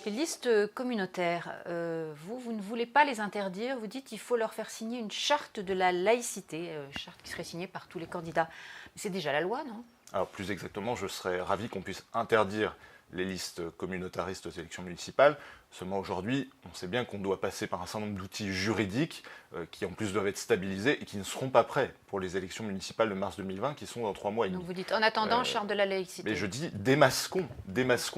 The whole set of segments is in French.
les listes communautaires, vous ne voulez pas les interdire. Vous dites qu'il faut leur faire signer une charte de la laïcité, charte qui serait signée par tous les candidats. Mais c'est déjà la loi, non? Alors plus exactement, je serais ravi qu'on puisse interdire les listes communautaristes aux élections municipales. Seulement aujourd'hui, on sait bien qu'on doit passer par un certain nombre d'outils juridiques qui en plus doivent être stabilisés et qui ne seront pas prêts pour les élections municipales de mars 2020 qui sont dans 3 mois et demi. Donc vous dites en attendant, charte de la laïcité. Mais je dis démasquons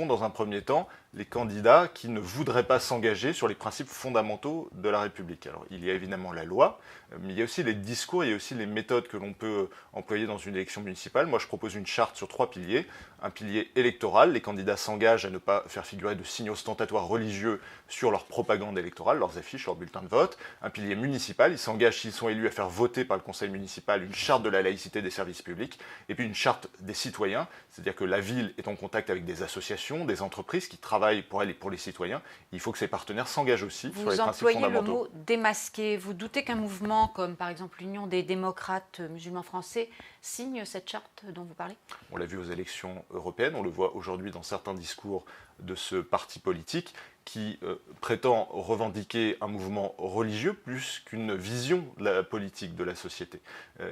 dans un premier temps les candidats qui ne voudraient pas s'engager sur les principes fondamentaux de la République. Alors il y a évidemment la loi, mais il y a aussi les discours, il y a aussi les méthodes que l'on peut employer dans une élection municipale. Moi je propose une charte sur 3 piliers. Un pilier électoral, les candidats s'engagent à ne pas faire figurer de signes ostentatoires religieux sur leur propagande électorale, leurs affiches, leurs bulletins de vote. Un pilier municipal, ils s'engagent s'ils sont élus à faire voter par le conseil municipal une charte de la laïcité des services publics, et puis une charte des citoyens, c'est-à-dire que la ville est en contact avec des associations, des entreprises qui travaillent pour elle et pour les citoyens. Il faut que ces partenaires s'engagent aussi sur les principes fondamentaux. Vous employez le mot démasquer. Vous doutez qu'un mouvement comme par exemple l'Union des démocrates musulmans français signe cette charte dont vous parlez? On l'a vu aux élections européennes, on le voit aujourd'hui dans certains discours de ce parti politique qui prétend revendiquer un mouvement religieux plus qu'une vision de la politique de la société.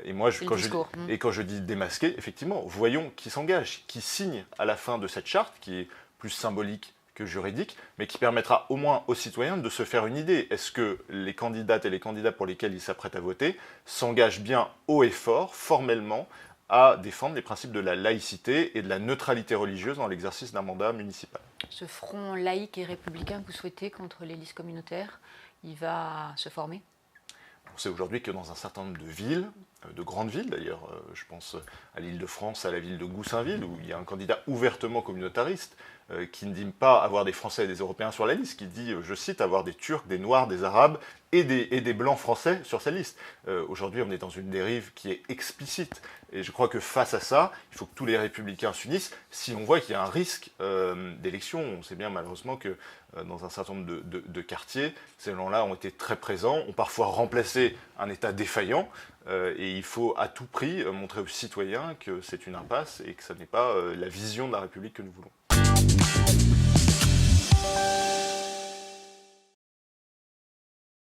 Et moi, quand je dis démasquer, effectivement, voyons qui s'engage, qui signe à la fin de cette charte, qui est plus symbolique que juridique, mais qui permettra au moins aux citoyens de se faire une idée. Est-ce que les candidates et les candidats pour lesquels ils s'apprêtent à voter s'engagent bien haut et fort, formellement, à défendre les principes de la laïcité et de la neutralité religieuse dans l'exercice d'un mandat municipal. Ce front laïque et républicain que vous souhaitez contre les listes communautaires, il va se former? On sait aujourd'hui que dans un certain nombre de villes, de grandes villes d'ailleurs, je pense à l'Île-de-France, à la ville de Goussainville, où il y a un candidat ouvertement communautariste, qui ne dit pas avoir des Français et des Européens sur la liste, qui dit, je cite, avoir des Turcs, des Noirs, des Arabes et des Blancs français sur sa liste. Aujourd'hui, on est dans une dérive qui est explicite. Et je crois que face à ça, il faut que tous les républicains s'unissent. Si on voit qu'il y a un risque d'élection, on sait bien malheureusement que dans un certain nombre de quartiers, ces gens-là ont été très présents, ont parfois remplacé un État défaillant. Et il faut à tout prix montrer aux citoyens que c'est une impasse et que ce n'est pas la vision de la République que nous voulons.